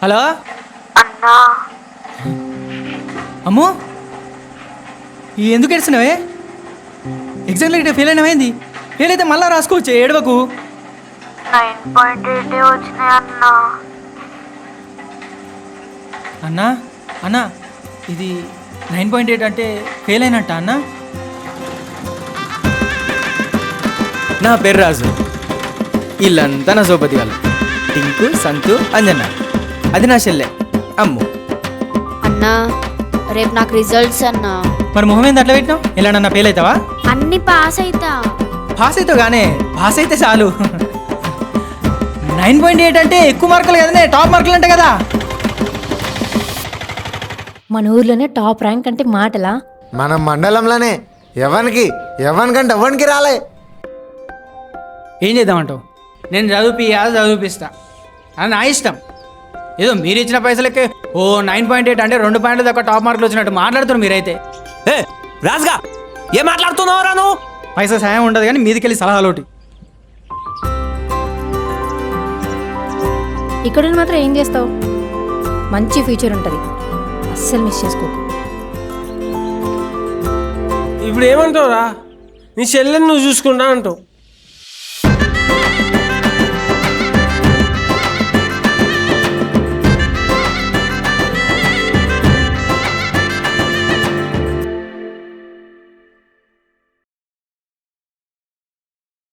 Hello అన్నా అమ్ము ఎందుకు ఏడుస్తున్నావే? ఎగ్జామ్లో ఇట్లా ఫెయిల్ అయినావేంది? ఫెయిల్ అయితే మళ్ళీ రాసుకోవచ్చు, ఏడవకు. 9.8 వచ్చినాయి అన్నా. అన్నా అన్నా ఇది 9.8 అంటే ఫెయిల్ అయినట్ట అన్నా? నా పేరు రాజు, వీళ్ళంతా నా సోపతి వాళ్ళు. టింకు, సంతు, అంజన్న, అది నా చెల్లె అమ్ము. అన్నా రేపు నాకు రిజల్ట్స్ అన్నా. మరి మొహం ఏంది అట్లా పెట్టినావు? ఇలా నన్ను ఫెయిల్ అవుతావా? అన్ని పాస్ అయితా. పాస్ అవుతావు కానీ పాస్ అయితే చాలు. 9.8 అంటే ఎక్కువ మార్కులు కదనే, టాప్ మార్కులు అంటే కదా. మన ఊర్లోనే టాప్ ర్యాంక్ అంటే మాటలా? మన మండలంలోనే ఎవరికంటే ఎవరికి రాలే. ఏం చేద్దామంటావు? నేను చదివిపిస్తా, అది నా ఇష్టం. ఏదో మీరు ఇచ్చిన పైసలకే 9.8 అంటే 2 పాయింట్లు దాకా టాప్ మార్కులు వచ్చినట్టు మాట్లాడుతున్నారు మీరైతే. ఏ రాజుగా ఏం మాట్లాడుతున్నావురా నువ్వు? పైసా సాయం ఉండదు కానీ మీదికెళ్ళి సలహాలోటి. ఇక్కడ మాత్రం ఏం చేస్తావు? మంచి ఫ్యూచర్ ఉంటుంది, అస్సలు మిస్ చేసుకోకు. ఇప్పుడు ఏమంటావురా? నీ చెల్లెని నువ్వు చూసుకుంటా అంటావు,